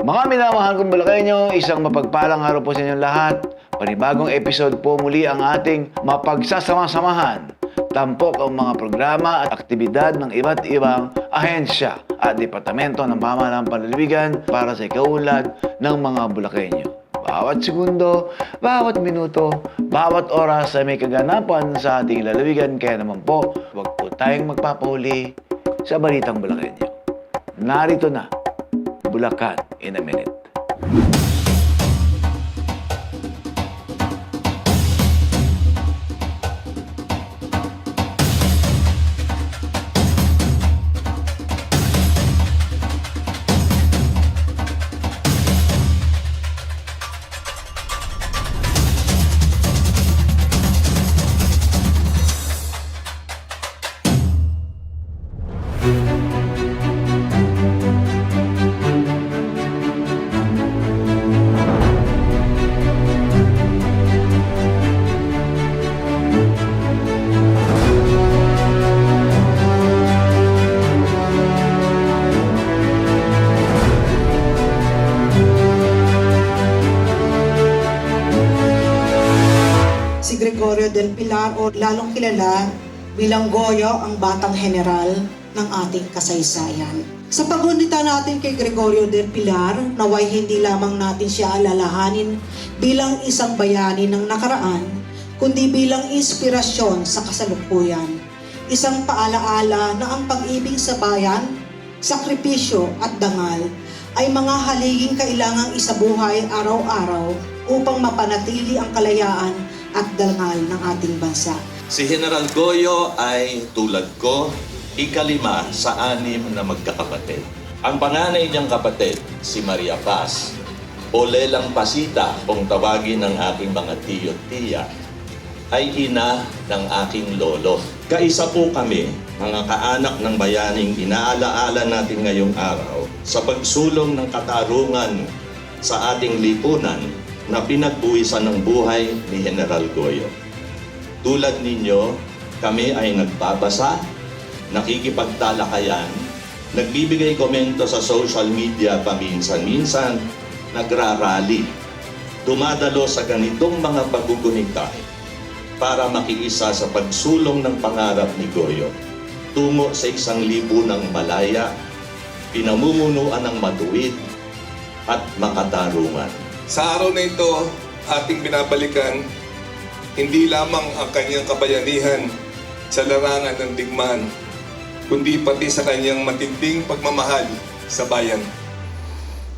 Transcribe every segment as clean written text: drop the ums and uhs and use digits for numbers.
Mga minamahal kong Bulakenyo, isang mapagpalang araw po sa inyong lahat. Panibagong episode po muli ang ating mapagsasama-samahan. Tampok ang mga programa at aktibidad ng iba't ibang ahensya at departamento ng pamahalaan panlalawigan para sa ikaunlad ng mga Bulakenyo. Bawat segundo, bawat minuto, bawat oras ay may kaganapan sa ating lalawigan. Kaya naman po, huwag po tayong magpapahuli sa Balitang Bulakenyo. Narito na, Bulacan in a minute. Si Gregorio del Pilar o lalong kilala bilang Goyo ang batang general ng ating kasaysayan. Sa paggunita natin kay Gregorio del Pilar, naway hindi lamang natin siya alalahanin bilang isang bayani ng nakaraan, kundi bilang inspirasyon sa kasalukuyan. Isang paalaala na ang pag-ibig sa bayan, sakripisyo at dangal ay mga haliging kailangang isabuhay araw-araw upang mapanatili ang kalayaan at dangal ng ating bansa. Si General Goyo ay tulad ko, ikalima sa anim na magkakapatid. Ang panganay niyang kapatid, si Maria Paz, o Lelang Pasita, kung tawagin ng aking mga tiyo at tiya, ay ina ng aking lolo. Kaisa po kami, mga kaanak ng bayaning inaalaala natin ngayong araw, sa pagsulong ng katarungan sa ating lipunan na pinagbuwisan ng buhay ni General Goyo. Tulad ninyo, kami ay nagbabasa, nakikipagtalakayan, nagbibigay komento sa social media paminsan-minsan, nagrarally, dumadalo sa ganitong mga paggugunita para makiisa sa pagsulong ng pangarap ni Goyo tungo sa isang lipunang malaya, pinamumunuan ng matuwid at makatarungan. Sa araw na ito, ating binabalikan hindi lamang ang kanyang kabayanihan sa larangan ng digmaan, kundi pati sa kanyang matinding pagmamahal sa bayan.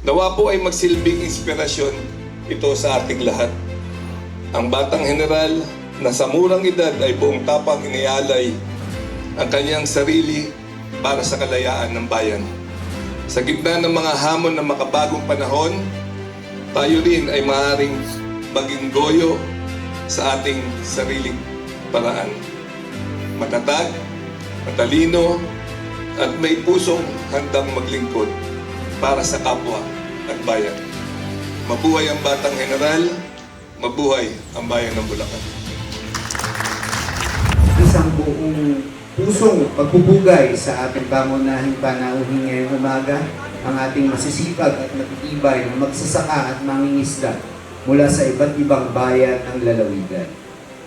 Nawa po ay magsilbing inspirasyon ito sa ating lahat. Ang batang general na sa murang edad ay buong tapang inialay ang kanyang sarili para sa kalayaan ng bayan. Sa gitna ng mga hamon ng makabagong panahon, tayo rin ay maaaring maging Goyo sa ating sariling paraan. Matatag, matalino, at may pusong handang maglingkod para sa kapwa at bayan. Mabuhay ang batang general, mabuhay ang bayan ng Bulacan. Isang buong pusong pagbubugay sa ating pangunahing panauhin ngayong umaga, ang ating masisipag at matitibay na magsasaka at mangingisda mula sa iba't ibang bayan ng lalawigan.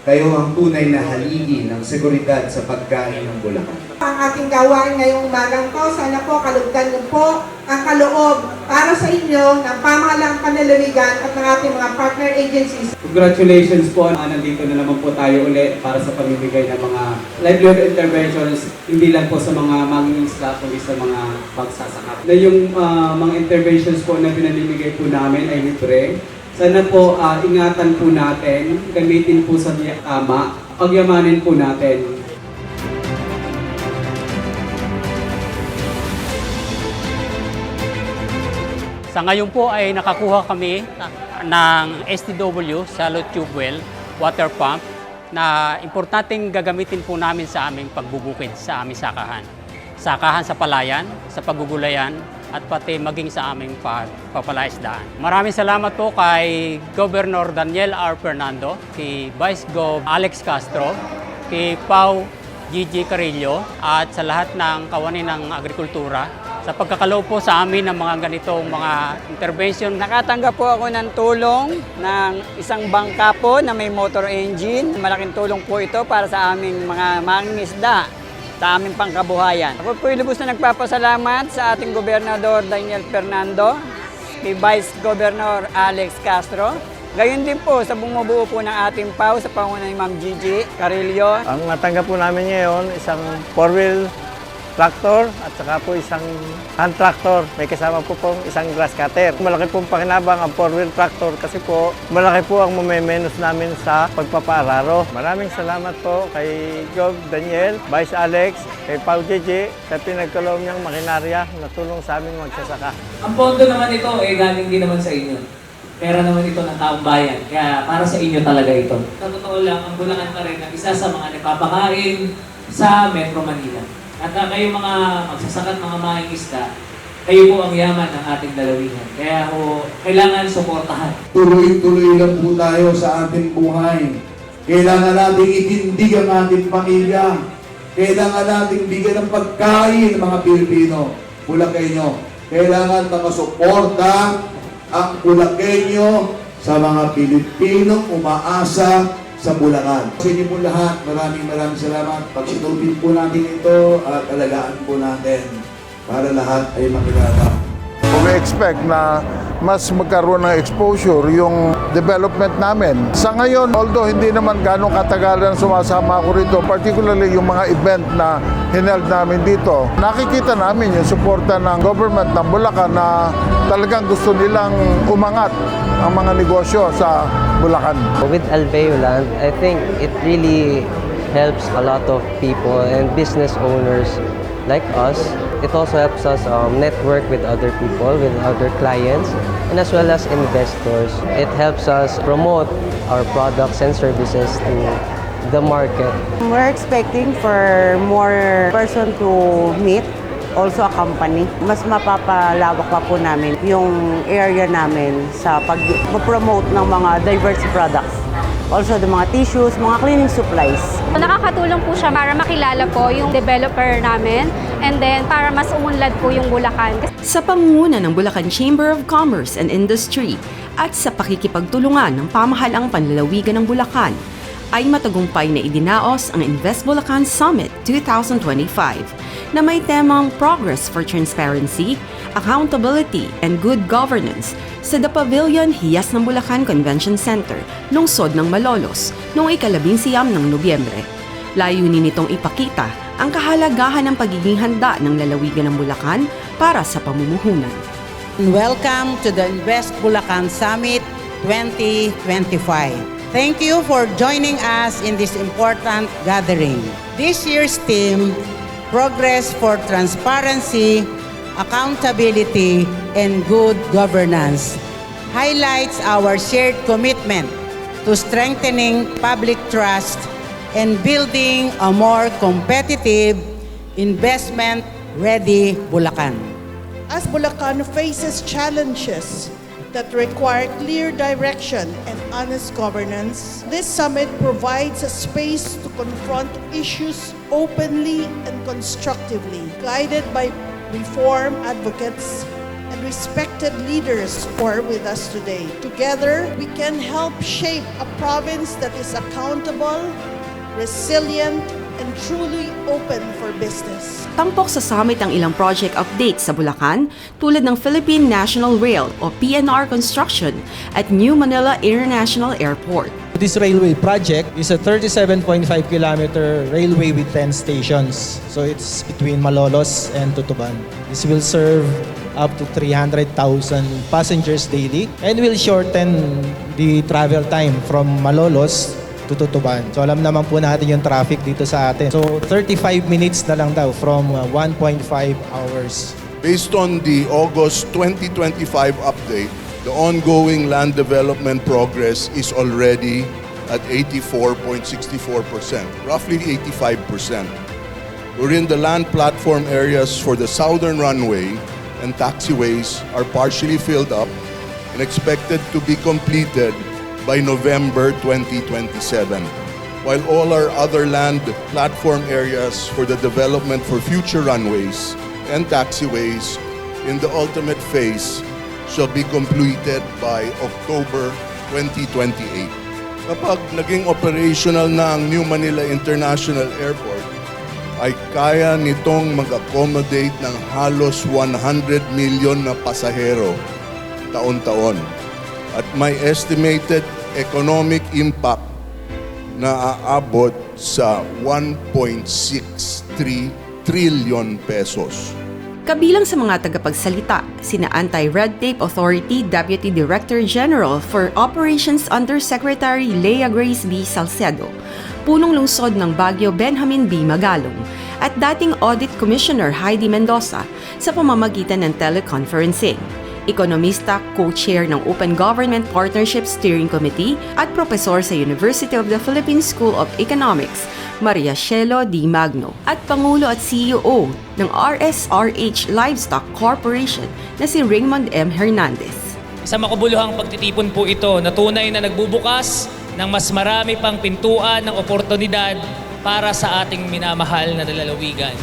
Kayo ang tunay na haligi ng seguridad sa pagkain ng Bulacan. Ang ating gawain ngayong umagang to, sana po kalugdan niyo po ang kaloob para sa inyo ng pamahalaang panlalawigan at ng ating mga partner agencies. Congratulations po, nandito na naman po tayo ulit para sa pamimigay ng mga livelihood interventions, hindi lang po sa mga mangingisda, kundi sa mga magsasaka. Na yung mga interventions po na pinamimigay po namin ay libre. Sana po ingatan po natin, gamitin po sa tama, pagyamanin po natin. Sa ngayon po ay nakakuha kami ng STW, Shallow Tube Well, water pump, na importanteng gagamitin po namin sa aming pagbubukid sa aming sakahan. Sakahan sa palayan, sa pagugulayan, at pati maging sa aming papalaisdaan. Maraming salamat po kay Governor Daniel R. Fernando, kay Vice Gov. Alex Castro, kay Pau Gigi Carillo, at sa lahat ng kawani ng agrikultura, sa pagkakaloob po sa amin ng mga ganitong mga intervention. Nakatanggap po ako ng tulong ng isang bangka po na may motor engine. Malaking tulong po ito para sa aming mga mangingisda, sa aming pangkabuhayan. Ako po lubos na nagpapasalamat sa ating Gobernador Daniel Fernando, kay Vice Governor Alex Castro. Gayon din po sa bumubuo po ng ating PAO sa pangunan ni Ma'am Gigi Carillo. Ang natanggap po namin ngayon, isang 4-wheel tractor at saka po isang hand tractor. May kasama po pong isang grass cutter. Malaki pong pakinabang ang 4-wheel tractor kasi po malaki po ang mamenos namin sa pagpapaararo. Maraming salamat po kay Gov Daniel, Vice Alex, kay Pao Gigi sa pinagkaloob niyang makinarya na tulong sa aming magsasaka. Ang pondo naman ito galing din naman sa inyo. Pera naman ito ng taong bayan, kaya para sa inyo talaga ito. Sa totoo lang, ang Bulacan pa rin ang isa sa mga nagpapakain sa Metro Manila. At kayo mga magsasaka at mga mangingisda, kayo po ang yaman ng ating dalawigan. Kaya kailangan suportahan. Tuloy-tuloy lang po tayo sa ating buhay. Kailangan nating itindig ang ating pamilya. Kailangan nating bigyan ng pagkain ng mga Pilipino. Bulakenyo. Kailangan na masuporta ang Bulakenyo sa mga Pilipinong umaasa sa Bulacan. Sa inyo po lahat, maraming salamat. Pagsunodin po natin ito at alagaan po natin para lahat ay makilala. We expect na mas magkaroon ng exposure yung development namin. Sa ngayon, although hindi naman ganong katagalan sumasama ako rito, particularly yung mga event na hineld namin dito, nakikita namin yung suporta ng government ng Bulacan na talagang gusto nilang umangat ang mga negosyo sa Bulacan. With Alveoland, I think it really helps a lot of people and business owners like us. It also helps us network with other people, with other clients, and as well as investors. It helps us promote our products and services to the market. We're expecting for more person to meet, also a company. Mas mapapalawak pa po namin yung area namin sa pag-promote ng mga diverse products. Also, the mga tissues, mga cleaning supplies. Nakakatulong po siya para makilala po yung developer namin and then para mas umunlad po yung Bulacan. Sa pangunguna ng Bulacan Chamber of Commerce and Industry at sa pakikipagtulungan ng pamahalaang panlalawigan ng Bulacan, ay matagumpay na idinaos ang Invest Bulacan Summit 2025 na may temang Progress for Transparency, Accountability, and Good Governance sa The Pavilion Hiyas ng Bulacan Convention Center, lungsod ng Malolos, noong 19 ng Nobyembre. Layunin nitong ipakita ang kahalagahan ng pagiging handa ng lalawigan ng Bulacan para sa pamumuhunan. Welcome to the Invest Bulacan Summit 2025. Thank you for joining us in this important gathering. This year's theme, Progress for Transparency, Accountability, and Good Governance, highlights our shared commitment to strengthening public trust and building a more competitive, investment-ready Bulacan. As Bulacan faces challenges that require clear direction and honest governance, this summit provides a space to confront issues openly and constructively, guided by reform advocates and respected leaders who are with us today. Together, we can help shape a province that is accountable, resilient, and truly open for business. Tampok sa summit ang ilang project updates sa Bulacan tulad ng Philippine National Rail o PNR construction at New Manila International Airport. This railway project is a 37.5-kilometer railway with 10 stations. So it's between Malolos and Tutuban. This will serve up to 300,000 passengers daily and will shorten the travel time from Malolos to Tutuban. So alam naman po natin yung traffic dito sa atin. So 35 minutes na lang daw from 1.5 hours. Based on the August 2025 update, the ongoing land development progress is already at 84.64%, roughly 85%. Wherein the land platform areas for the southern runway and taxiways are partially filled up and expected to be completed by November 2027, while all our other land platform areas for the development for future runways and taxiways in the ultimate phase shall be completed by October 2028. Kapag naging operational na ang New Manila International Airport, ay kaya nitong mag-accommodate ng halos 100 million na pasahero taon-taon. At may estimated economic impact na aabot sa 1.63 trillion pesos. Kabilang sa mga tagapagsalita, sina Anti-Red Tape Authority Deputy Director General for Operations Undersecretary Lea Grace B. Salcedo, punong lungsod ng Baguio Benjamin B. Magalong, at dating Audit Commissioner Heidi Mendoza sa pamamagitan ng teleconferencing. Ekonomista, co-chair ng Open Government Partnership Steering Committee at profesor sa University of the Philippines School of Economics, Maria Cielo D. Magno, at Pangulo at CEO ng RSRH Livestock Corporation na si Raymond M. Hernandez. Sa makabuluhang pagtitipon po ito na tunay na nagbubukas ng mas marami pang pintuan ng oportunidad para sa ating minamahal na lalawigan.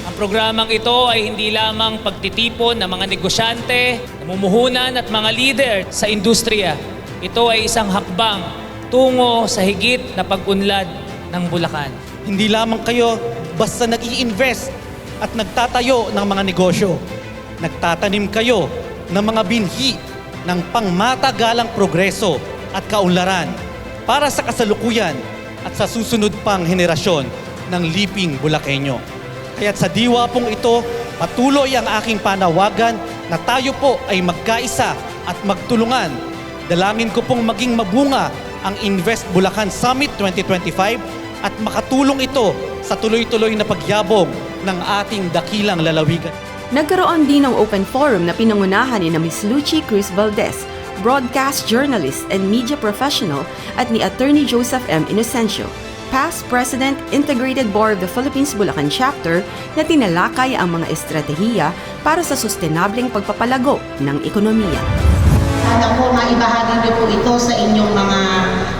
Ang programang ito ay hindi lamang pagtitipon ng mga negosyante, namumuhunan at mga leader sa industriya. Ito ay isang hakbang tungo sa higit na pag-unlad ng Bulacan. Hindi lamang kayo basta nag-i-invest at nagtatayo ng mga negosyo. Nagtatanim kayo ng mga binhi ng pangmatagalang progreso at kaunlaran para sa kasalukuyan at sa susunod pang henerasyon ng Liping Bulakenyo. Kaya't sa diwa pong ito, patuloy ang aking panawagan na tayo po ay magkaisa at magtulungan. Dalangin ko pong maging mabunga ang Invest Bulacan Summit 2025 at makatulong ito sa tuloy-tuloy na pagyabong ng ating dakilang lalawigan. Nagkaroon din ng open forum na pinangunahan ni Ms. Lucy Cruz Valdez, broadcast journalist and media professional, at ni Attorney Joseph M. Inocencio, past President, Integrated Board of the Philippines Bulacan Chapter, na tinalakay ang mga estratehiya para sa sustenableng pagpapalago ng ekonomiya. Sana po maibahagi niyo po ito sa inyong mga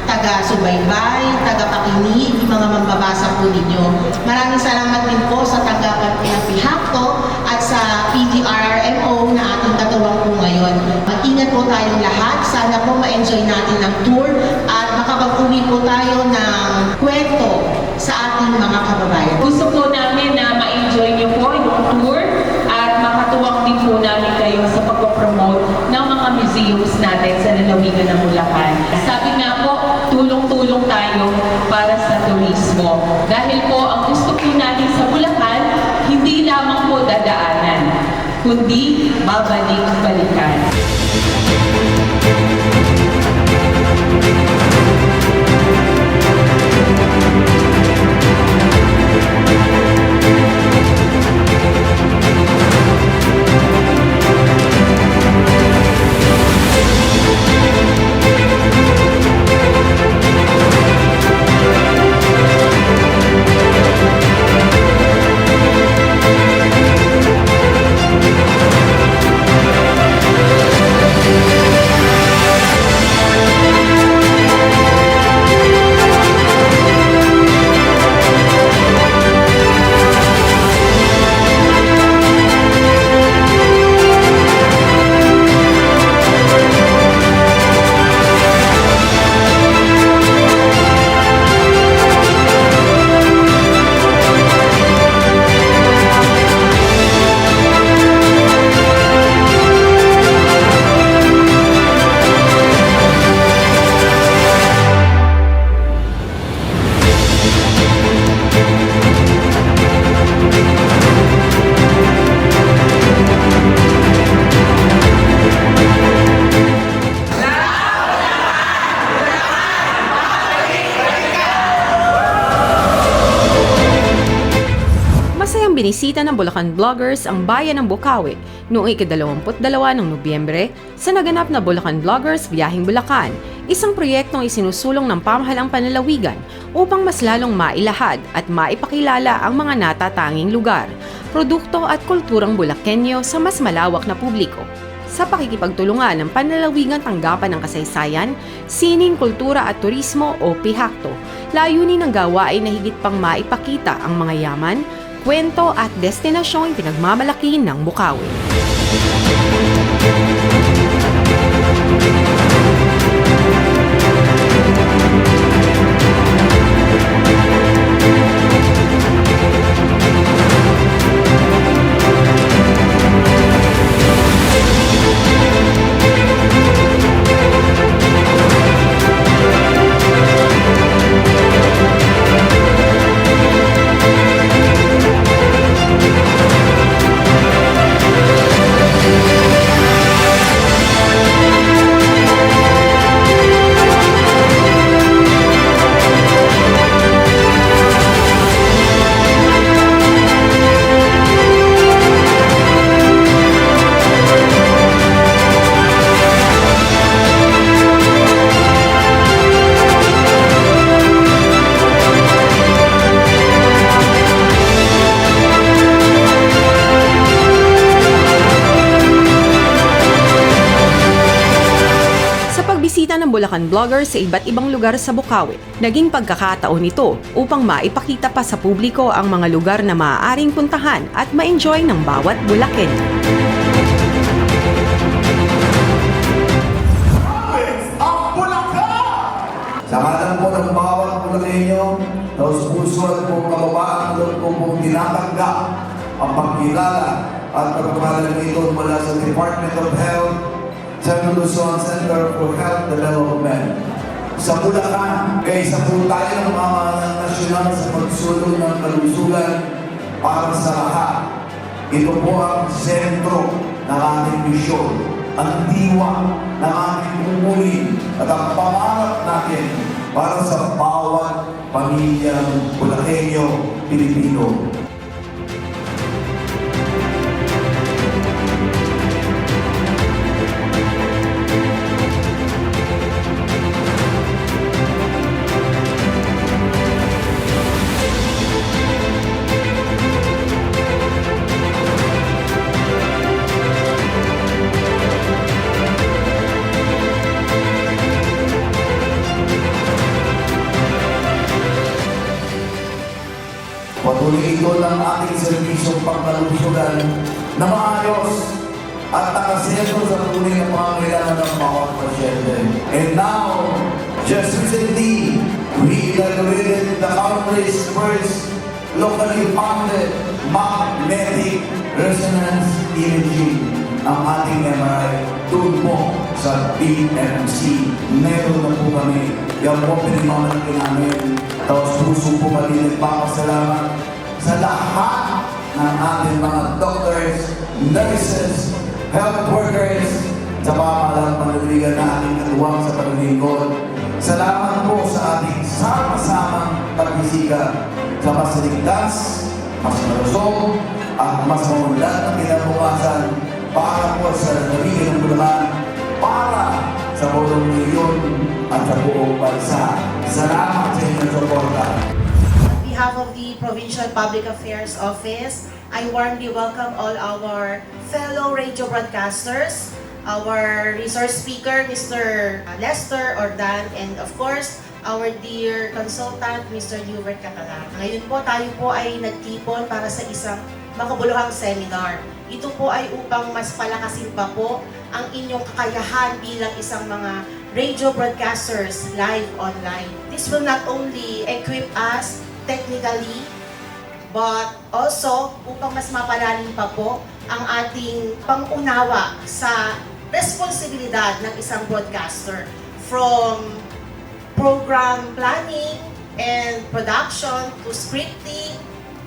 taga-subaybay, taga-pakinig, mga mambabasa po ninyo. Maraming salamat din po sa tanggapan po ng PIHACTO at sa PDRRMO na ating katuwang po ngayon. Mag-ingat po tayong lahat. Sana po ma-enjoy natin ang tour at makapag-uwi po tayo ng kwento sa ating mga kababayan. Gusto po namin na ma-enjoy niyo po yung tour at makatuwang din po namin kayo sa pagpapromote ng mga museums natin sa lalawigan ng Bulacan. Sabi nga po, tulong-tulong tayo para sa turismo. Dahil po, ang gusto po natin sa Bulacan, hindi lamang po dadaanan, kundi babalik-balikan. Binisita ng Bulacan Vloggers ang bayan ng Bukawi noong ika-22 ng Nobyembre sa naganap na Bulacan Vloggers Biyaheng Bulacan, isang proyektong isinusulong ng pamahalang panlalawigan upang mas lalong mailahad at maipakilala ang mga natatanging lugar, produkto at kulturang Bulakenyo sa mas malawak na publiko. Sa pakikipagtulungan ng Panlalawigan Tanggapan ng Kasaysayan, Sining, Kultura at Turismo o PIHACTO, layunin ng gawain na higit pang maipakita ang mga yaman, kwento at destinasyong pinagmamalaki ng Bukawi. Bisita ng Bulacan Vlogger sa iba't ibang lugar sa Bukawi. Naging pagkakataon ito upang maipakita pa sa publiko ang mga lugar na maaaring puntahan at ma-enjoy ng bawat Bulacan. Sa kanan po ng bawat Bulacanyo, taos puso at pong kababaan pong tinatanggap ang pagkilala at pagkakalan nito mula sa Department of Health, Central Luzon Center for Health Development. Sa Bulacan, kaysa po tayo ng mga nasyonal sa pagsulong ng kalusugan para sa lahat. Ito po ang sentro ng ating misyon, ang diwa ng ating pumulin at ang pangarap natin para sa bawat pamilyang Bulacanyo, Pilipino. Patuloy ito ng ating serbisyong pangkalusugan na maayos at nakasentro sa tunay na pangangailangan ng bawat pasyente. And now, just recently, we inaugurated the country's first locally funded magnetic resonance imaging, ang ating MRI, doon po sa BMC. Meron na po kami. Yan po pinagmamalaki namin. Tapos puso po maliit papasalamat sa lahat ng ating mga doctors, nurses, health workers, sa pamahalang panaligan na ating katuwang sa paglilingkod. Salamat po sa ating sama-samang pagbisika sa mas ligtas, mas malusog, at mas mamulat na kinabukasan para po sa nalawigan ng Bulacan, para sa buong milyon at sa buong bansa. Salamat sa inyong suporta. On behalf of the Provincial Public Affairs Office, I warmly welcome all our fellow radio broadcasters, our resource speaker, Mr. Lester Ordan, and of course, our dear consultant, Mr. Hubert Catalan. Ngayon po, tayo po ay nagtipon para sa isang makabuluhang seminar. Ito po ay upang mas palakasin pa po ang inyong kakayahan bilang isang mga radio broadcasters live online. This will not only equip us technically, but also upang mas mapalalim pa po ang ating pangunawa sa responsibilidad ng isang broadcaster, from program planning and production to scripting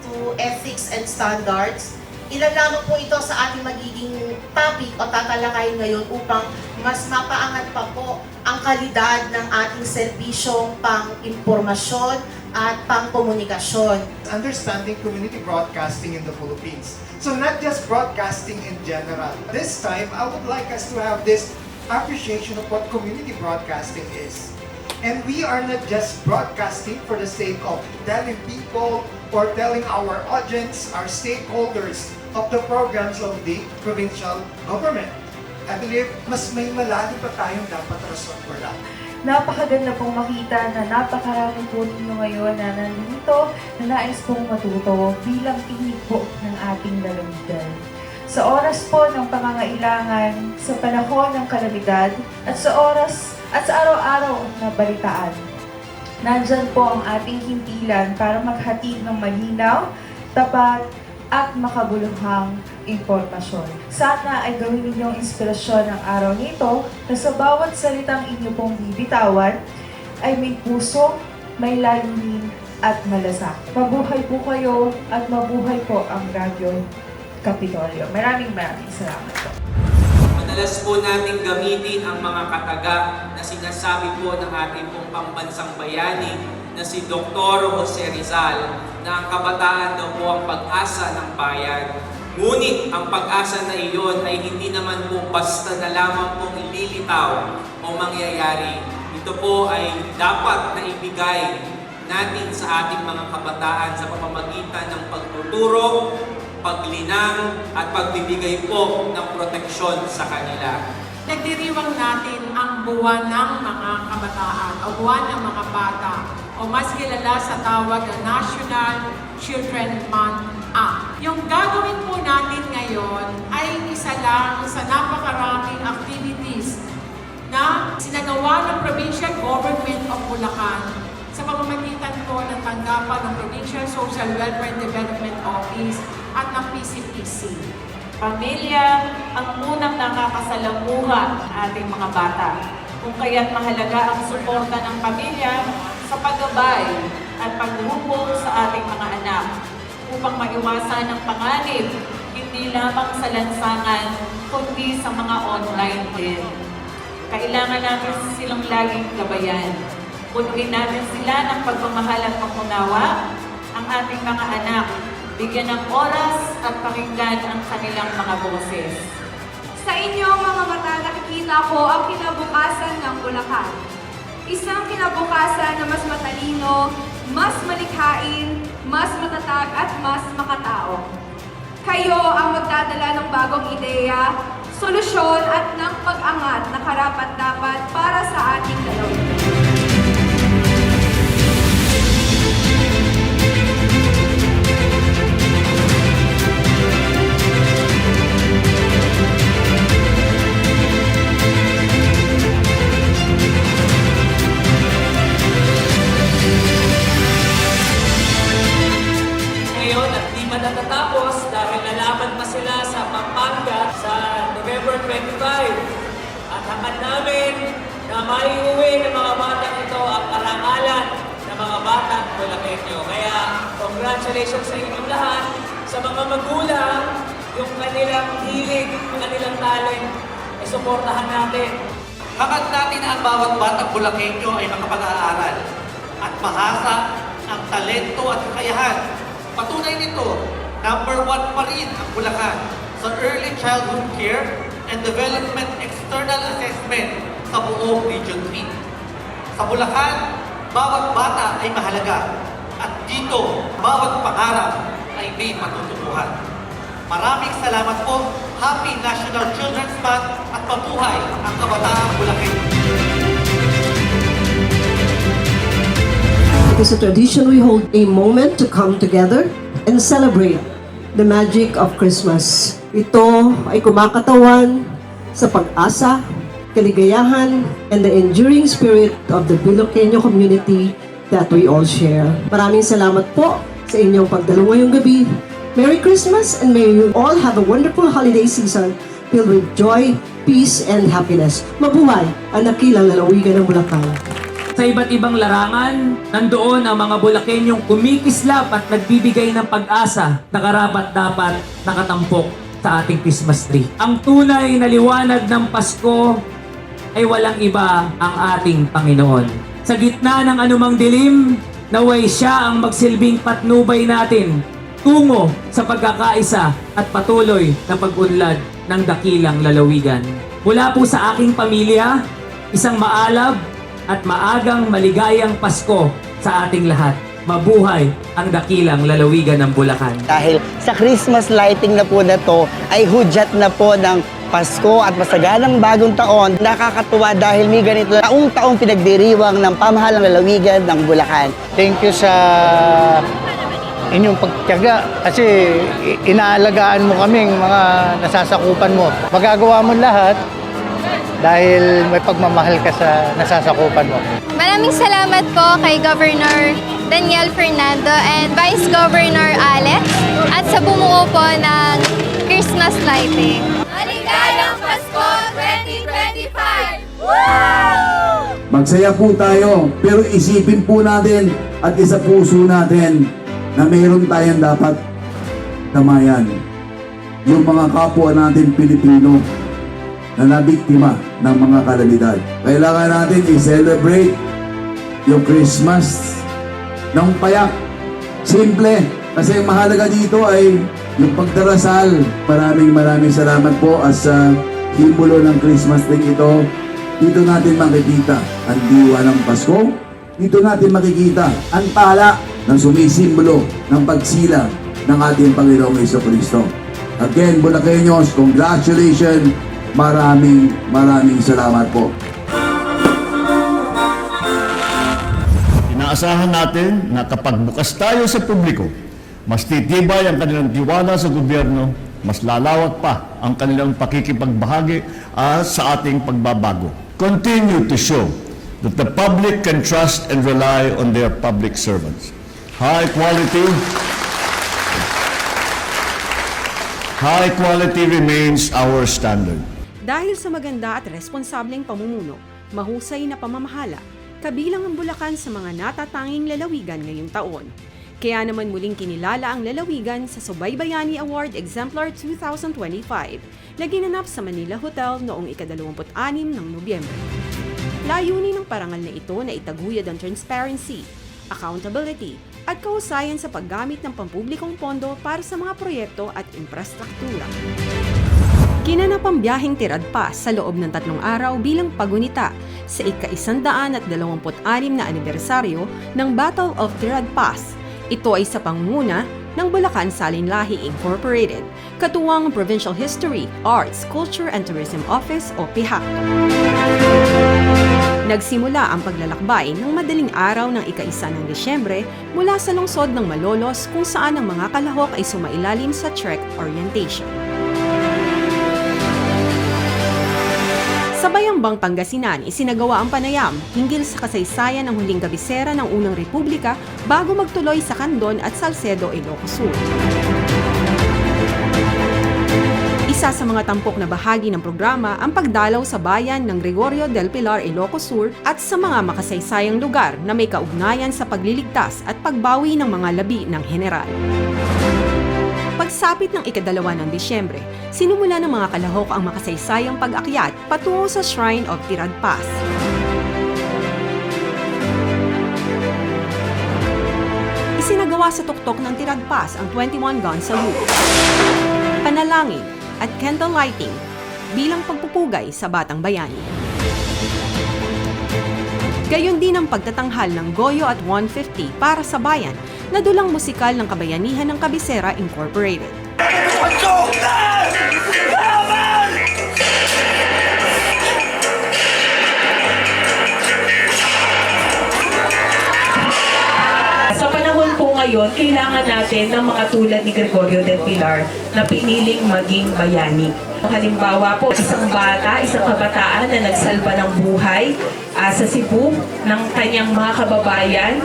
to ethics and standards. Ilan lamang po ito sa ating magiging topic o tatalakayin ngayon upang mas mapaangat pa po ang kalidad ng ating serbisyong pang-impormasyon at pang-komunikasyon. Understanding community broadcasting in the Philippines. So not just broadcasting in general. This time, I would like us to have this appreciation of what community broadcasting is. And we are not just broadcasting for the sake of telling people or telling our audience, our stakeholders of the programs of the provincial government. I believe mas may malalim pa tayong dapat rason for that. Napakaganda pong makita na napakarami po ninyo ngayon na nandito na nais pong matuto bilang tinig po ng ating lalawigan. Sa oras po ng pangangailangan, sa panahon ng kalamidad, at sa araw-araw na balitaan. Nandyan po ang ating himpilan para maghatid ng malinaw, tapat, at makabuluhang impormasyon. Sana ay gawin ninyong inspirasyon ang araw nito na sa bawat salitang inyo pong bibitawan ay may puso, may layunin at malasakit. Mabuhay po kayo at mabuhay po ang Radyo Kapitolyo. Maraming salamat po. Madalas po natin gamitin ang mga kataga na sinasabi po ng ating pong pambansang bayani na si Dr. Jose Rizal na ang kabataan daw po ang pag-asa ng bayan. Ngunit ang pag-asa na iyon ay hindi naman po basta na lamang pong ililitaw o mangyayari. Ito po ay dapat na ibigay natin sa ating mga kabataan sa pamamagitan ng pagtuturo, paglinang at pagbibigay po ng proteksyon sa kanila. Nagdiriwang natin ang buwan ng mga kabataan o buwan ng mga bata o mas kilala sa tawag na National Children Month Act. Yung gagawin po natin ngayon ay isa lang sa napakaraming activities na sinagawa ng Provincial Government of Bulacan sa pamamagitan po ng tanggapan ng Provincial Social Welfare and Development Office at ng PCPC. Pamilya ang unang nakakasalamuha ng ating mga bata. Kung kaya't mahalaga ang suporta ng pamilya sa paggabay at paghuhubog sa ating mga anak upang maiwasan ang panganib hindi lamang sa lansangan kundi sa mga online din. Kailangan natin silang laging gabayan. Punuin natin sila ng pagmamahal at pag-unawa ang ating mga anak. Bigyan ng oras at pakinggan ang kanilang mga boses. Sa inyong mga mata nakikita ko ang kinabukasan ng Bulacan. Isang kinabukasan na mas matalino, mas malikhain, mas matatag at mas makatao. Kayo ang magdadala ng bagong ideya, solusyon at ng pag-angat na karapat-dapat para sa ating lalawigan. Natatapos dahil lalaban pa sila sa Pampanga sa November 25. At hangad namin na maiuwi ng mga batang ito ang karangalan ng mga batang Bulakenyo. Kaya congratulations sa inyong lahat, sa mga magulang, yung kanilang hilig, yung kanilang talent, ay suportahan natin. Hangad natin na ang bawat batang Bulakenyo ay makapag-aaral at mahasa ang talento at kakayahan. Patunay nito, number 1 pa rin ang Bulacan sa Early Childhood Care and Development External Assessment sa buong Region 3. Sa Bulacan, bawat bata ay mahalaga at dito, bawat pangarap ay may matutubuhan. Maraming salamat po. Happy National Children's Month at mabuhay ang kabataang Bulacan. It is a tradition we hold a moment to come together and celebrate the magic of Christmas. Ito ay kumakatawan sa pag-asa, kaligayahan, and the enduring spirit of the Biloqueño community that we all share. Maraming salamat po sa inyong pagdalo ngayong gabi. Merry Christmas and may you all have a wonderful holiday season filled with joy, peace, and happiness. Mabuhay ang dakilang lalawigan ng Bulacan. Sa iba't ibang larangan, nandoon ang mga Bulakenyong kumikislap at nagbibigay ng pag-asa na karapat-dapat nakatampok sa ating Christmas tree. Ang tunay na liwanag ng Pasko ay walang iba ang ating Panginoon. Sa gitna ng anumang dilim, naway siya ang magsilbing patnubay natin tungo sa pagkakaisa at patuloy na pag-unlad ng dakilang lalawigan. Mula po sa aking pamilya, isang maalab at maagang maligayang Pasko sa ating lahat. Mabuhay ang dakilang lalawigan ng Bulacan. Dahil sa Christmas lighting na po na to ay hudyat na po ng Pasko at masaganang bagong taon. Nakakatuwa dahil may ganito taong-taong pinagdiriwang ng pamahalang lalawigan ng Bulacan. Thank you sa inyong pagtiyaga kasi inaalagaan mo kaming mga nasasakupan mo. Magagawa mo lahat dahil may pagmamahal ka sa nasasakupan mo. Maraming salamat po kay Governor Daniel Fernando and Vice Governor Alex at sa bumuo po ng Christmas lighting. Maligayang Pasko 2025! Woo! Magsaya po tayo, pero isipin po natin at isa puso natin na mayroon tayong dapat tamayan. Yung mga kapwa natin Pilipino na nabiktima ng mga kalamidad. Kailangan natin i-celebrate yung Christmas ng payak. Simple, kasi ang mahalaga dito ay yung pagdarasal. Maraming salamat po as simbolo ng Christmas din ito. Dito natin makikita ang diwa ng Pasko. Dito natin makikita ang tala ng sumisimbolo ng pagsilang ng ating Panginoong Jesucristo. Again, Bulakeños, congratulations! Maraming salamat po. Inaasahan natin na kapag bukas tayo sa publiko, mas titibay ang kanilang tiwala sa gobyerno, mas lalawak pa ang kanilang pakikipagbahagi sa ating pagbabago. Continue to show that the public can trust and rely on their public servants. High quality remains our standard. Dahil sa maganda at responsableng pamumuno, mahusay na pamamahala, kabilang ang Bulacan sa mga natatanging lalawigan ngayong taon. Kaya naman muling kinilala ang lalawigan sa Subaybayani Award Exemplar 2025 na ginanap sa Manila Hotel noong ika-26 ng Nobyembre. Layunin ng parangal na ito na itaguyod ang transparency, accountability, at kahusayan sa paggamit ng pampublikong pondo para sa mga proyekto at infrastruktura. Kinanap ang biyaheng Tirad Pass sa loob ng 3 araw bilang pagunita sa ika-126 na anibersaryo ng Battle of Tirad Pass. Ito ay sa pangunguna ng Bulacan Salinlahi Incorporated, katuwang Provincial History, Arts, Culture and Tourism Office o PIHAC. Nagsimula ang paglalakbay ng madaling araw ng ika-1 ng Disyembre mula sa lungsod ng Malolos kung saan ang mga kalahok ay sumailalim sa trek orientation. Sa Bayambang, Pangasinan, isinagawa ang panayam hinggil sa kasaysayan ng huling kabisera ng Unang Republika bago magtuloy sa Candon at Salcedo, Ilocos Sur. Isa sa mga tampok na bahagi ng programa ang pagdalaw sa bayan ng Gregorio del Pilar, Ilocos Sur at sa mga makasaysayang lugar na may kaugnayan sa pagliligtas at pagbawi ng mga labi ng general. Pagsapit ng ika-2 ng Disyembre, sinumula ng mga kalahok ang makasaysayang pag-akyat patungo sa Shrine of Tirad Pass. Isinagawa sa tuktok ng Tirad Pass ang 21 gun salute, panalangin at candle lighting bilang pagpupugay sa Batang Bayani. Gayon din ang pagtatanghal ng Goyo at 150 para sa bayan na dulang musikal ng Kabayanihan ng Kabisera Incorporated. Sa panahon po ngayon, kailangan natin ng mga tulad ni Gregorio del Pilar na piniling maging bayani. Halimbawa po, isang kabataan na nagsalba ng buhay sa Cebu ng kanyang mga kababayan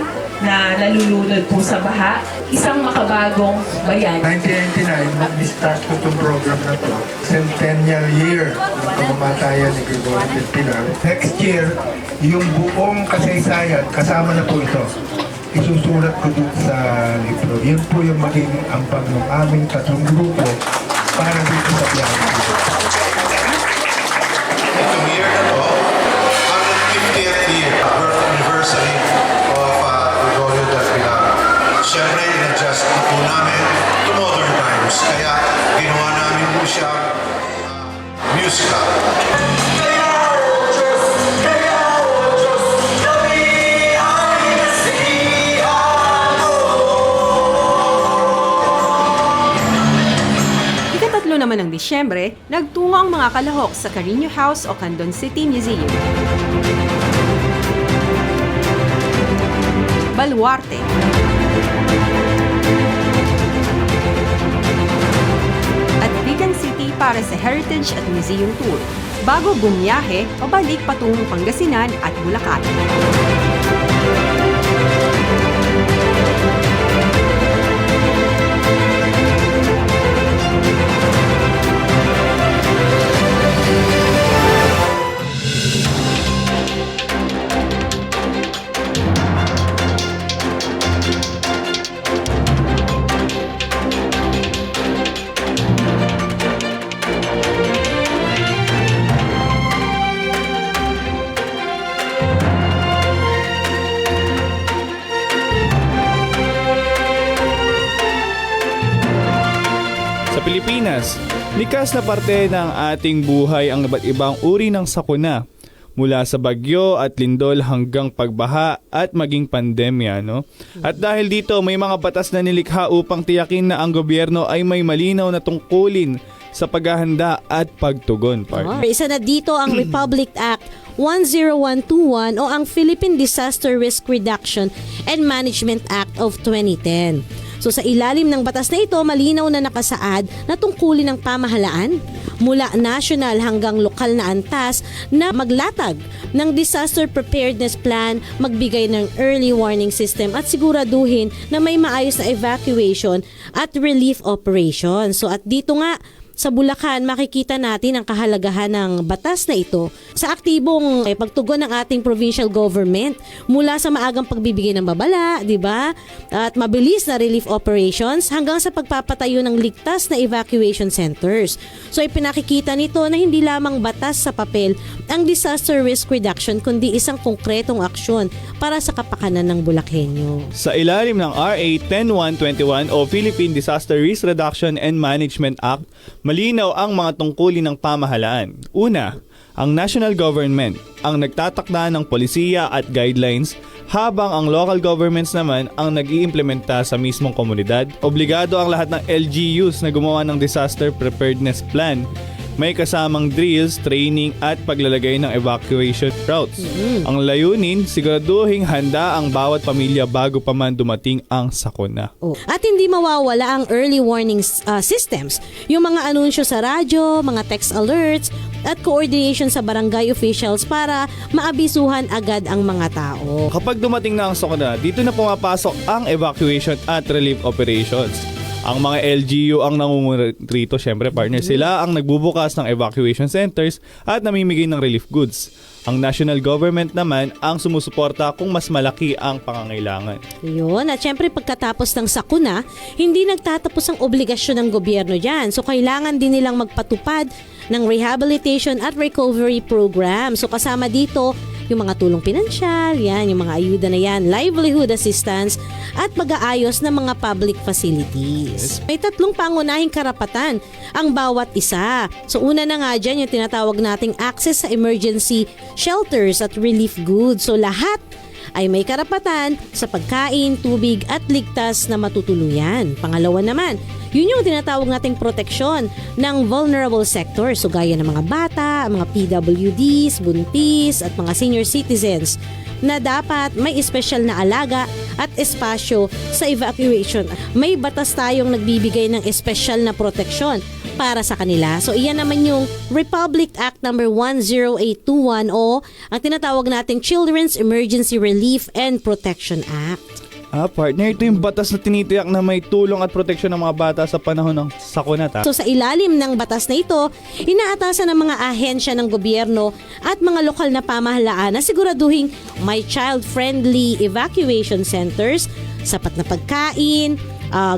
na nalulunod po sa baha, isang makabagong bayan. 1999, nag-start ko itong program na to. Centennial year ng pamamatayan ni Gregorio del Pilar. Next year, yung buong kasaysayan, kasama na po ito. Isusulat ko dun sa libro. Yun po yung magiging ampang ng aming 3 grupo para dito sa biyahe. Itong year na to, 150th year, birth anniversary of Gregorio del Pilar. Siyempre, in-adjust na po namin to modern times. Kaya ginawa namin po siya musical. Ika-3 naman ng Disyembre, nagtungo ang mga kalahok sa Carino House o Candon City Museum. Baluarte. At Bigan City para sa Heritage at Museum Tour, bago bumiyahe o balik patungong Pangasinan at Bulacan. Sa Pilipinas, likas na parte ng ating buhay ang iba't ibang uri ng sakuna, mula sa bagyo at lindol hanggang pagbaha at maging pandemya, no? At dahil dito, may mga batas na nilikha upang tiyakin na ang gobyerno ay may malinaw na tungkulin sa paghahanda at pagtugon, partner. Isa na dito ang Republic Act 10121 o ang Philippine Disaster Risk Reduction and Management Act of 2010. So sa ilalim ng batas na ito, malinaw na nakasaad na tungkulin ng pamahalaan mula national hanggang lokal na antas na maglatag ng disaster preparedness plan, magbigay ng early warning system at siguraduhin na may maayos na evacuation at relief operation. So at dito nga, sa Bulacan, makikita natin ang kahalagahan ng batas na ito sa aktibong pagtugon ng ating provincial government mula sa maagang pagbibigay ng babala, di ba? At mabilis na relief operations hanggang sa pagpapatayo ng ligtas na evacuation centers. So ipinakikita nito na hindi lamang batas sa papel ang disaster risk reduction kundi isang konkretong aksyon para sa kapakanan ng Bulakenyo. Sa ilalim ng RA 10121 o Philippine Disaster Risk Reduction and Management Act, malinaw ang mga tungkulin ng pamahalaan. Una, ang national government ang nagtatakda ng polisiya at guidelines habang ang local governments naman ang nag-iimplementa sa mismong komunidad. Obligado ang lahat ng LGUs na gumawa ng disaster preparedness plan. May kasamang drills, training at paglalagay ng evacuation routes. Ang layunin, siguraduhin handa ang bawat pamilya bago pa man dumating ang sakuna. At hindi mawawala ang early warning systems, yung mga anunsyo sa radyo, mga text alerts, at coordination sa barangay officials para maabisuhan agad ang mga tao. Kapag dumating na ang sakuna, dito na pumapasok ang evacuation at relief operations. Ang mga LGU ang nangunguna rito, syempre partner. Sila ang nagbubukas ng evacuation centers at namimigay ng relief goods. Ang national government naman ang sumusuporta kung mas malaki ang pangangailangan. Yun, at syempre pagkatapos ng sakuna, hindi nagtatapos ang obligasyon ng gobyerno dyan. So kailangan din nilang magpatupad ng rehabilitation at recovery program. So kasama dito yung mga tulong pinansyal, yan, yung mga ayuda na yan, livelihood assistance, at pag-aayos ng mga public facilities. May 3 pangunahing karapatan ang bawat isa. So una na nga dyan yung tinatawag nating access sa emergency shelters at relief goods. So lahat ay may karapatan sa pagkain, tubig at ligtas na matutuluyan. Pangalawa naman, yun yung tinatawag nating proteksyon ng vulnerable sectors. So gaya ng mga bata, mga PWDs, buntis at mga senior citizens na dapat may espesyal na alaga at espasyo sa evacuation. May batas tayong nagbibigay ng espesyal na proteksyon para sa kanila. So iyan naman yung Republic Act number 10821 o ang tinatawag nating Children's Emergency Relief and Protection Act. Partner, ito yung batas na tinitiyak na may tulong at proteksyon ng mga bata sa panahon ng sakuna. So sa ilalim ng batas na ito, inaatasan ng mga ahensya ng gobyerno at mga lokal na pamahalaan na siguraduhin may child-friendly evacuation centers, sapat na pagkain,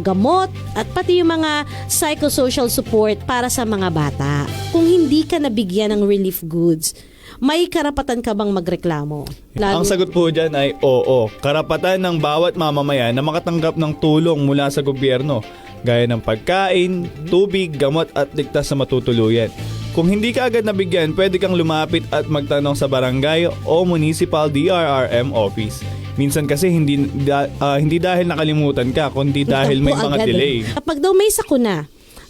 gamot, at pati yung mga psychosocial support para sa mga bata. Kung hindi ka nabigyan ng relief goods, may karapatan ka bang magreklamo? Ang sagot po dyan ay oo. Karapatan ng bawat mamamayan na makatanggap ng tulong mula sa gobyerno, gaya ng pagkain, tubig, gamot at ligtas na matutuluyan. Kung hindi ka agad nabigyan, pwede kang lumapit at magtanong sa barangay o municipal DRRM office. Minsan kasi hindi dahil nakalimutan ka, kundi dahil may mga delay. Kapag daw may sakuna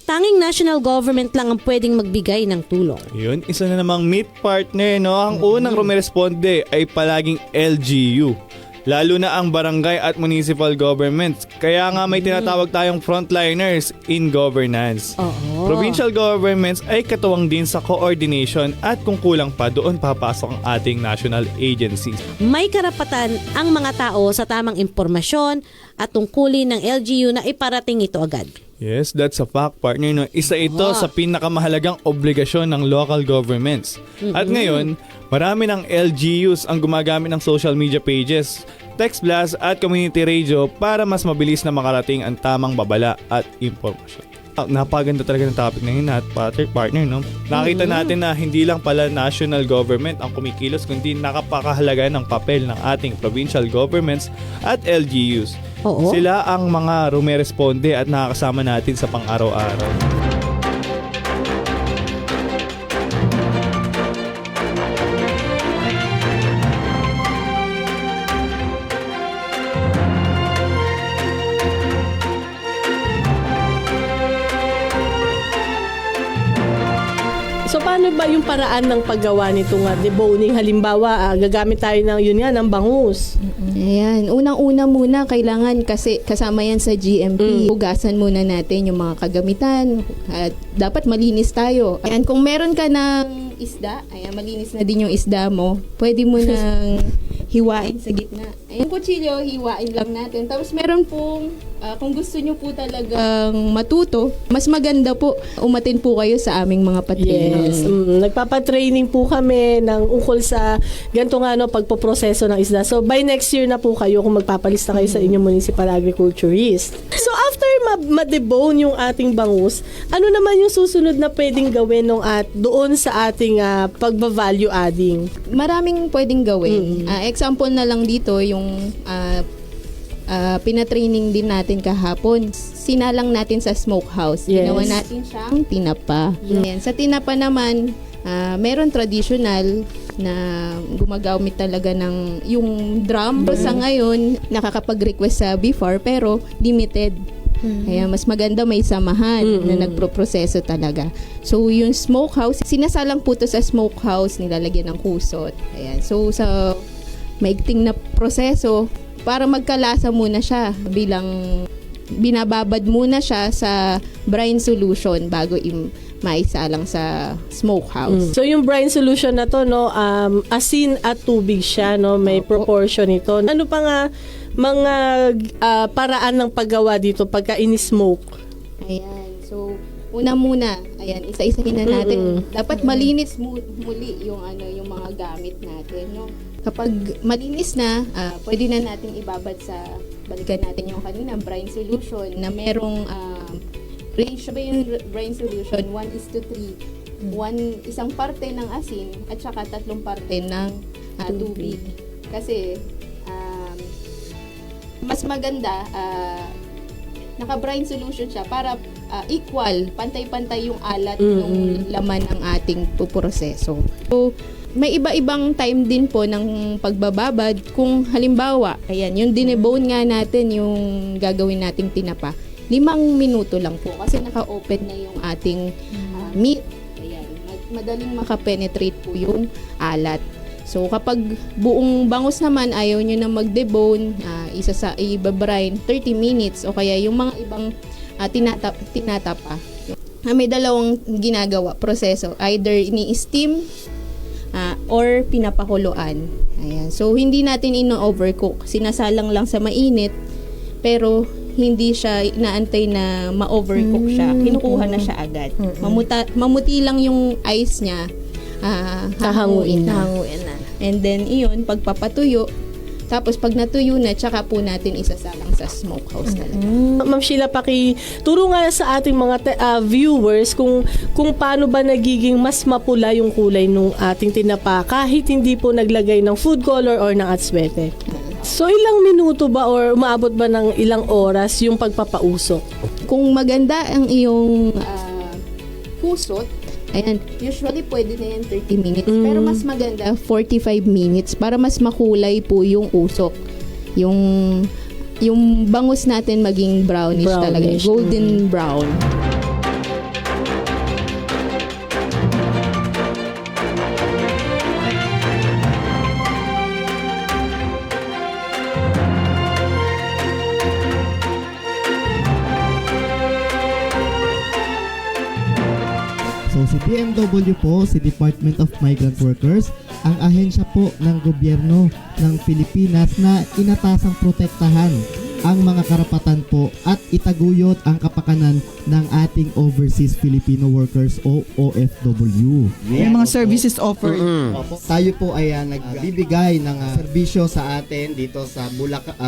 tanging national government lang ang pwedeng magbigay ng tulong. Yun, isa na namang meet partner, no? Ang unang rumeresponde ay palaging LGU. Lalo na ang barangay at municipal governments. Kaya nga may tinatawag tayong frontliners in governance. Provincial governments ay katuwang din sa coordination at kung kulang pa doon papasok ang ating national agencies. May karapatan ang mga tao sa tamang impormasyon at tungkulin ng LGU na iparating ito agad. Yes, that's a fact, partner. No? Isa ito sa pinakamahalagang obligasyon ng local governments. At ngayon, marami ng LGUs ang gumagamit ng social media pages, text blast at community radio para mas mabilis na makarating ang tamang babala at impormasyon. Napaganda talaga ng topic na yun at partner, no? Nakita natin na hindi lang pala national government ang kumikilos kundi nakapakahalaga ng papel ng ating provincial governments at LGUs. Sila ang mga rumeresponde at nakakasama natin sa pang-araw-araw. So paano ba yung paraan ng paggawa nitong deboning? Halimbawa, gagamit tayo ng ng bangus. Ayan. Unang-una muna, kailangan kasi kasama yan sa GMP. Hugasan muna natin yung mga kagamitan. At dapat malinis tayo. Ayan, kung meron ka ng isda, ayan, malinis na din yung isda mo. Pwede mo nang hiwain sa gitna. Ayan, kutsilyo, hiwain lang natin. Tapos meron pong, kung gusto nyo po talagang matuto, mas maganda po, umatin po kayo sa aming mga patrainers. Yes. Nagpapatraining po kami ng ukol sa ganito nga pagpoproseso ng isda. So by next year na po kayo kung magpapalista kayo sa inyong municipal agriculturist. So after ma-debone yung ating bangus, ano naman yung susunod na pwedeng gawin doon sa ating pagba-value adding? Maraming pwedeng gawin. Example na lang dito yung pinatraining din natin kahapon. Sinalang natin sa smokehouse. Ginawa natin siyang tinapa. Ayan. Sa tinapa naman, meron traditional na gumagamit talaga ng yung drum. Sa ngayon, nakakapag-request sa BFAR pero limited. Kaya mas maganda may samahan na nagproproseso talaga. So yung smokehouse, sinasalang po to sa smokehouse, nilalagyan ng kusot. Ayan. So sa maigting na proseso, para magkalasa muna siya bilang binababad muna siya sa brine solution bago maisalang sa smokehouse. So yung brine solution na to asin at tubig siya may proportion ito. Ano pa nga mga paraan ng paggawa dito pagka ini-smoke? Ayan. So una muna, ayan, isa-isahin na natin. Dapat malinis muli yung yung mga gamit natin, no? Kapag malinis na, pwede na natin ibabad balikan natin yung kanina, brine solution, na merong ratio ba yung brine solution? 1:3. Isang parte ng asin at saka 3 parte ng tubig. Kasi, mas maganda, naka-brine solution siya para equal, pantay-pantay yung alat ng laman ng ating puproseso. So, may iba-ibang time din po ng pagbababad. Kung halimbawa, ayan, yung dinebone nga natin, yung gagawin nating tinapa, 5 minuto lang po kasi naka-open na yung ating meat. Ayan, madaling makapenetrate po yung alat. So kapag buong bangus naman ayaw nyo na mag-debone, ibabrine 30 minutes o kaya yung mga ibang tinatapa. May dalawang ginagawa, proseso. Either ini-steam or pinapakuluan. Ayan. So hindi natin ino-overcook. Sinasalang lang sa mainit pero hindi siya inaantay na ma-overcook siya. Kinukuha na siya agad. Mamuti lang yung ice niya. Hahanguin na. And then iyon, pagpapatuyo, tapos pag natuyo na, tsaka po natin isasalang sa smokehouse talaga. Ma'am Sheila, turo nga sa ating mga viewers kung paano ba nagiging mas mapula yung kulay ng ating tinapa kahit hindi po naglagay ng food color or ng atswete. So ilang minuto ba or umaabot ba ng ilang oras yung pagpapausok? Kung maganda ang iyong kusot, ayan, usually pwede na yan 30 minutes. Pero mas maganda 45 minutes para mas makulay po yung usok. Yung bangus natin maging brownish talaga, golden brown. DMW po, si Department of Migrant Workers, ang ahensya po ng gobyerno ng Pilipinas na inatasang protektahan ang mga karapatan po at itaguyod ang kapakanan ng ating overseas Filipino workers o OFW. Yung mga services offered. Opo. Tayo po ay nagbibigay ng serbisyo sa atin dito sa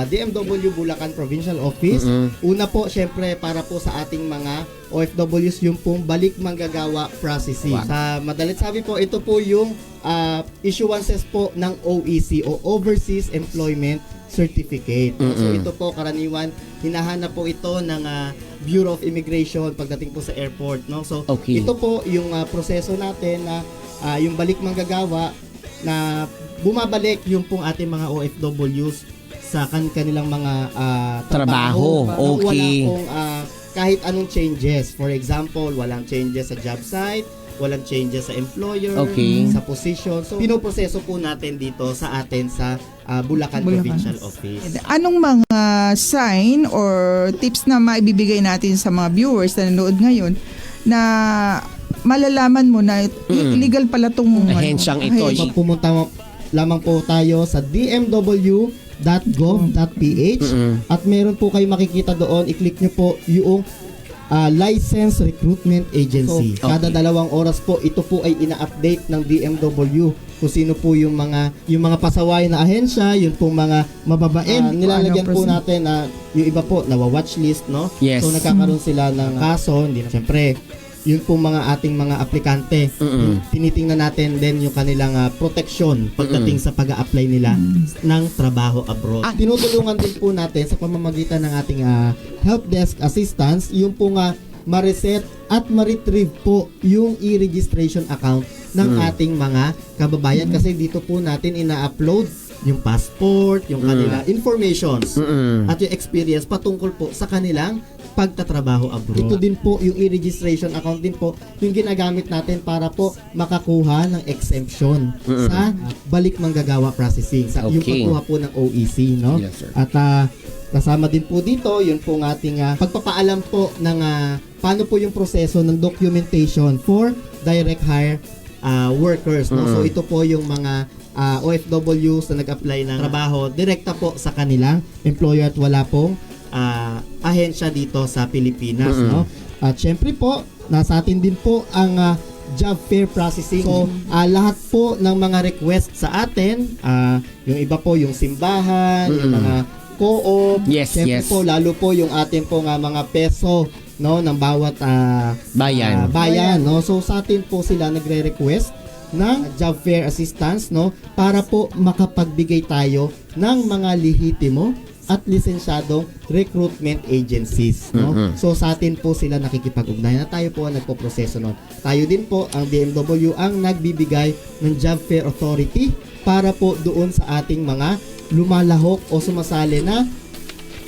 DMW Bulacan Provincial Office. Una po, syempre, para po sa ating mga OFWs, yung pong balik manggagawa processing. Sa madalit sabi po, ito po yung issuances po ng OEC o Overseas Employment Certificate. So ito po karaniwan hinahanap po ito ng Bureau of Immigration pagdating po sa airport, no? So ito po yung proseso natin na yung balik manggagawa na bumabalik yung pong ating mga OFWs sa kanilang mga trabaho. Okay. Wala pong kahit anong changes. For example, walang changes sa job site, walang changes sa employer, sa position. So, pinoproseso po natin dito sa atin sa Bulacan Provincial Office. Anong mga sign or tips na maibibigay natin sa mga viewers na nanonood ngayon na malalaman mo na illegal pala itong ahensyang ito? Pumunta lamang po tayo sa dmw.gov.ph at meron po kayo makikita doon, i-click nyo po yung License Recruitment Agency. Kada 2 oras po, ito po ay ina-update ng DMW kung sino po yung mga pasaway na ahensya, yung pong mga mababait. Nilalagyan po natin na yung iba po nawa-watchlist, no? Yes. So nagkakaroon sila ng kaso, siyempre yun pong mga ating mga aplikante. Tinitingnan natin din yung kanilang proteksyon pagdating sa pag-a-apply nila ng trabaho abroad. Tinutulungan din po natin sa pamamagitan ng ating help desk assistance, yung pong ma-reset at ma-retrieve po yung e-registration account ng ating mga kababayan kasi dito po natin ina-upload yung passport, yung kanilang informations at yung experience patungkol po sa kanilang pagtatrabaho abroad. Ito din po yung e-registration account din po yung ginagamit natin para po makakuha ng exemption sa balik manggagawa processing sa yung pagkuha po ng OEC, no? Yes, sir. At kasama din po dito yung pong ating pagpapaalam po ng paano po yung proseso ng documentation for direct hire workers, no? So ito po yung mga OFWs na nag-apply ng trabaho direkta po sa kanilang employer at wala pong ahensya dito sa Pilipinas, no? At syempre po, nasa atin din po ang job fair processing. So, lahat po ng mga request sa atin, yung iba po yung simbahan, yung mga co-op, syempre po, lalo po yung atin po mga peso, no, ng bawat bayan, no? So, sa atin po sila nagre-request ng job fair assistance, no, para po makapagbigay tayo ng mga lehitimo at lisensyadong recruitment agencies, no? So sa atin po sila nakikipag-ugnayan na tayo po ang nagpo-proseso nun. Tayo din po ang DMW ang nagbibigay ng Job Fair Authority para po doon sa ating mga lumalahok o sumasali na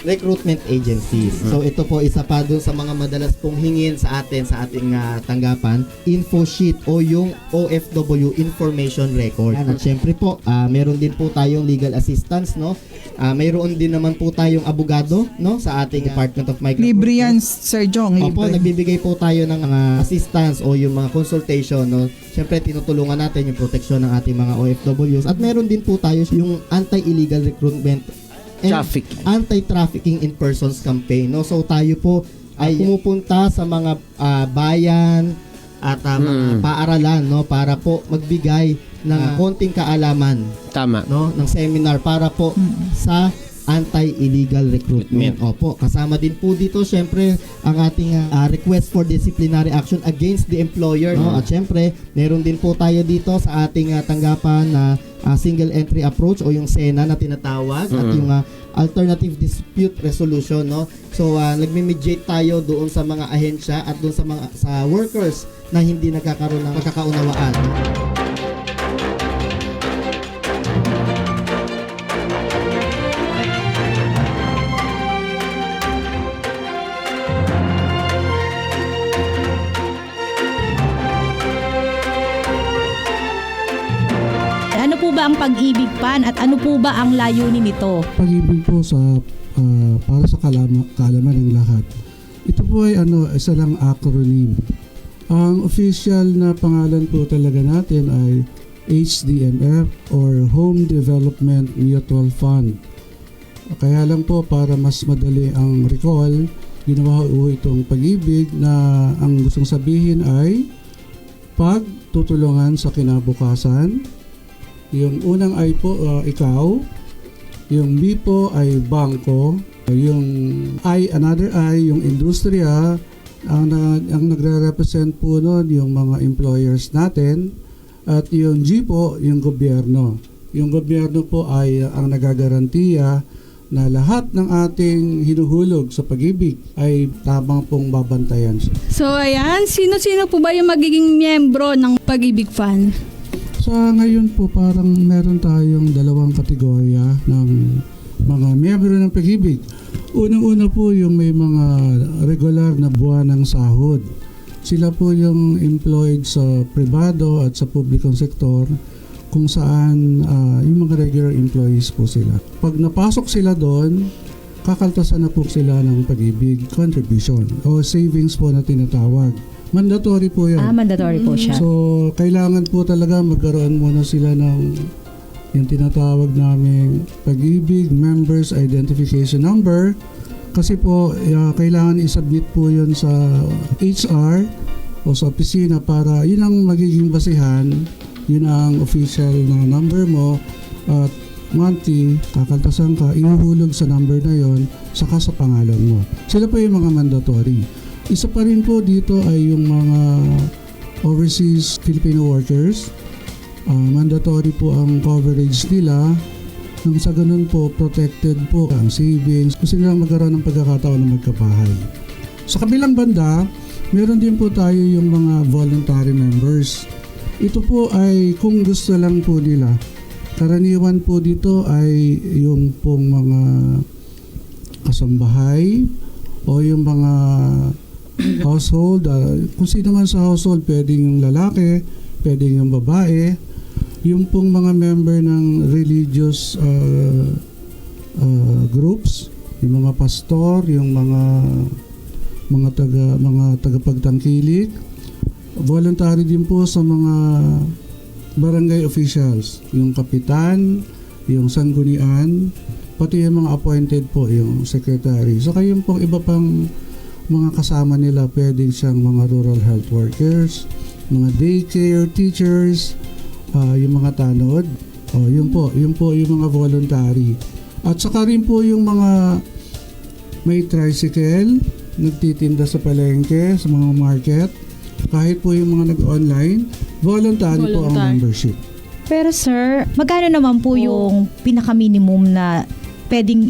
recruitment agencies. So ito po isa pa doon sa mga madalas pong hingin sa atin sa ating tanggapan, info sheet o yung OFW information record. At syempre po, meron din po tayong legal assistance, no? Mayroon din naman po tayong abogado, no, sa ating Department of Migrant Libre yan, Sir Jong. Opo, nagbibigay po tayo ng assistance o yung mga consultation, no? Syempre tinutulungan natin yung proteksyon ng ating mga OFWs at meron din po tayo yung anti-illegal recruitment and anti-trafficking in persons campaign, no? So tayo po ay pumupunta sa mga bayan at mga paaralan, no, para po magbigay ng konting kaalaman, no, ng seminar para po sa anti-illegal recruitment. Opo, kasama din po dito syempre ang ating request for disciplinary action against the employer, no? At syempre meron din po tayo dito sa ating tanggapan na single entry approach o yung SENA na tinatawag at yung alternative dispute resolution, no? So nagme-mediate tayo doon sa mga ahensya at doon sa mga workers na hindi nagkakaroon ng pagkakaunawaan, no? Ano po ba ang Pag-ibig PAN at ano po ba ang layunin nito? Pag-ibig po sa para sa kaalaman ng lahat. Ito po ay isa lang acronym Ang official na pangalan po talaga natin ay HDMF or Home Development Mutual Fund. Kaya lang po para mas madali ang recall, ginawa po itong Pag-ibig na ang gustong sabihin ay pagtutulungan sa kinabukasan. Yung unang I po, ikaw. Yung B po ay bangko. Yung I, another I, yung industriya. Ang nagre-represent po nun yung mga employers natin. At yung G po, yung gobyerno. Yung gobyerno po ay ang nagagarantiya na lahat ng ating hinuhulog sa Pag-ibig ay tamang pong babantayan siya. So ayan, sino-sino po ba yung magiging miyembro ng Pag-ibig Fund? Sa ngayon po parang meron tayong dalawang kategorya ng mga miyembro ng Pag-ibig. Unang-una po yung may mga regular na buwan ng sahod. Sila po yung employed sa pribado at sa publikong sektor kung saan yung mga regular employees po sila. Pag napasok sila doon, kakaltasan na po sila ng Pag-ibig contribution o savings po na tinatawag. Mandatory po yan. Mandatory po siya. So, kailangan po talaga magkaroon muna sila ng yung tinatawag naming Pag-ibig Members Identification Number kasi po kailangan isubmit po yun sa HR o sa opisina para yun ang magiging basihan, yun ang official na number mo at monthly, kakaltasan ka, ihuhulog sa number na yon saka sa pangalan mo. Sila po yung mga mandatory. Isa pa rin po dito ay yung mga overseas Filipino workers. Mandatory po ang coverage nila. Nang sa ganun po, protected po ang savings. Gusto nilang magkaroon ng pagkakataon na magkabahay. Sa kabilang banda, meron din po tayo yung mga voluntary members. Ito po ay kung gusto lang po nila. Karaniwan po dito ay yung pong mga kasambahay o yung mga household. Kung sino man sa household, pwedeng yung lalaki, pwedeng yung babae. Yung pong mga member ng religious groups, yung mga pastor, yung mga tagapagtangkilik. Voluntary din po sa mga barangay officials, yung kapitan, yung sanggunian, pati yung mga appointed po, yung secretary. So kayong pong iba pang mga kasama nila, pwedeng siyang mga rural health workers, mga daycare teachers, yung mga tanod, yun po yung mga voluntary. At saka rin po yung mga may tricycle, nagtitinda sa palengke, sa mga market, kahit po yung mga nag-online, voluntary po ang membership. Pero sir, magkano naman po yung pinaka-minimum na pwedeng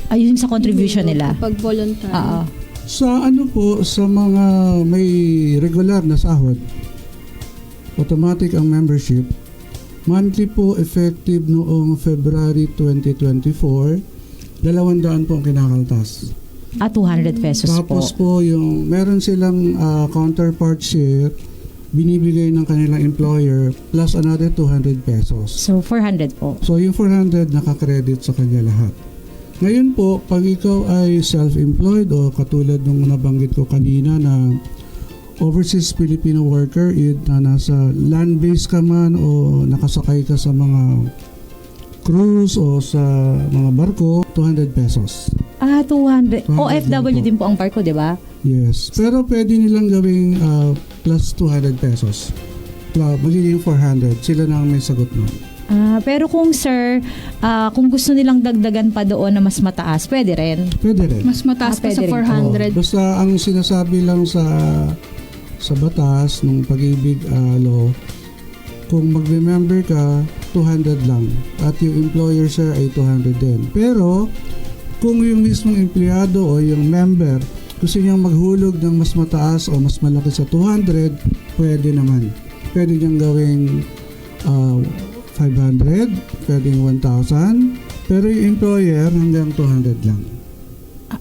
ayun sa contribution nila? Pag voluntary. Sa sa mga may regular na sahod, automatic ang membership. Monthly po effective noong February 2024, 200 po ang kinakaltas. 200 pesos Tapos po. po yung meron silang counterpart share binibigay ng kanilang employer plus another 200 pesos. So 400 po. So yung 400 nakakredit sa kanya lahat. Ngayon po, pag ikaw ay self-employed o katulad nung nabanggit ko kanina na overseas Filipino worker, na nasa land base ka man o nakasakay ka sa mga cruise o sa mga barko, 200 pesos. 200. OFW din po ang barko, di ba? Yes. Pero pwede nilang gawing plus 200 pesos. Magiging 400. Sila na ang may sagot nun. Pero kung sir, kung gusto nilang dagdagan pa doon na mas mataas, pwede rin? Pwede rin. Mas mataas pa sa 400? Basta ang sinasabi lang sa batas ng Pag-ibig law, kung mag-remember ka, 200 lang. At yung employer share ay 200 din. Pero, kung yung mismong empleyado o yung member gusto niyang maghulog ng mas mataas o mas malaki sa 200, pwede naman. Pwede niyang gawing 500, pwedeng 1,000, pero yung employer hanggang 200 lang.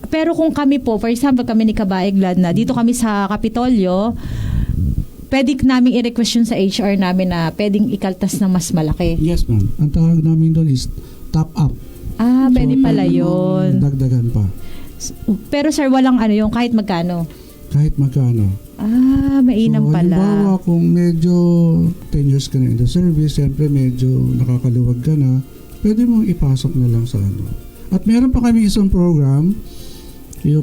Pero kung kami po, for example, kami ni Kabae Glad na dito kami sa Kapitolyo, pwede namin i-request yun sa HR namin na pwedeng ikaltas ng mas malaki. Yes, ma'am. Ang tawag namin doon is top up. Pwede pala yun. Dagdagan pa. Pero sir, walang yung kahit magkano? kahit magkano. Mainam pala. Halimbawa, kung medyo 10 years ka na in the service, siyempre medyo nakakaluwag ka na, pwede mong ipasok na lang sa ano. At meron pa kami isang program,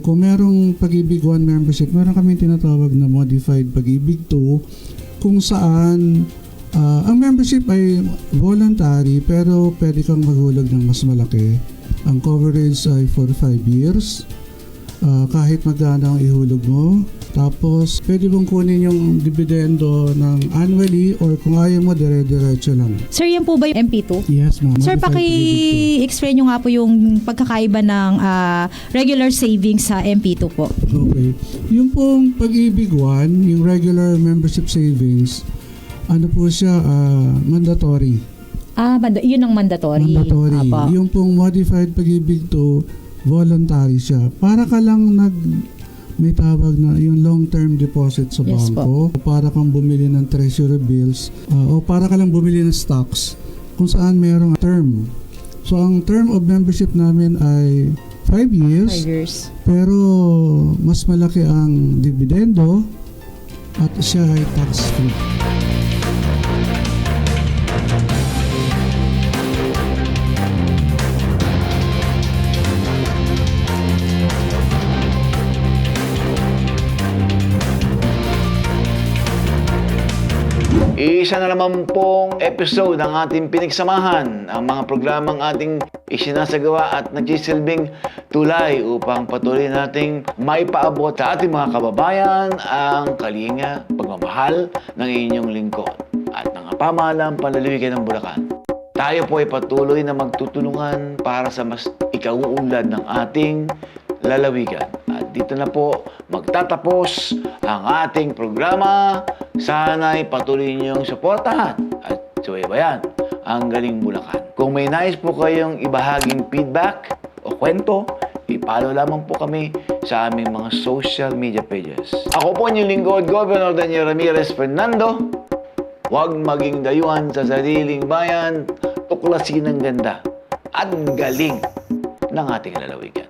kung merong Pag-ibig 1 membership, meron kami tinatawag na Modified Pag-ibig 2, kung saan ang membership ay voluntary pero pwede kang maghulog ng mas malaki. Ang coverage ay for 5 years. Kahit magkano ang ihulog mo. Tapos, pwede mong kunin yung dividendo ng annually or kung ayaw mo, dire-diretso lang. Sir, yan po ba yung MP2? Yes, ma'am. Sir, paki-explain nyo nga po yung pagkakaiba ng regular savings sa MP2 po. Okay. Yung pong Pag-ibig 1, yung regular membership savings, ano po siya, mandatory. Yun ang mandatory. Mandatory. Apa. Yung pong Modified Pag-ibig 2, voluntary siya. Para ka lang may tawag na yung long-term deposit sa Yes, bangko. Para kang bumili ng treasury bills o para ka lang bumili ng stocks kung saan mayroong term. So, ang term of membership namin ay 5 years. 5 years. Pero mas malaki ang dividendo at siya ay tax-free. Isa na naman pong episode ng ating pinagsamahan, ang mga programang ating isinasagawa at nagsisilbing tulay upang patuloy nating maipaabot sa ating mga kababayan ang kalinga, pagmamahal ng inyong lingkod at ng pamahalaan panlalawigan ng Bulacan. Tayo po ay patuloy na magtutulungan para sa mas ikauunlad ng ating lalawigan. At dito na po magtatapos ang ating programa. Sana'y patuloy niyong suportahan at subaybayan ang Galing Bulacan. Kung may nais po kayong ibahaging feedback o kwento, i-follow lamang po kami sa aming mga social media pages. Ako po inyong lingkod, Governor Daniel Ramirez Fernando. Huwag maging dayuhan sa sariling bayan, tuklasin ang ganda at galing ng ating lalawigan.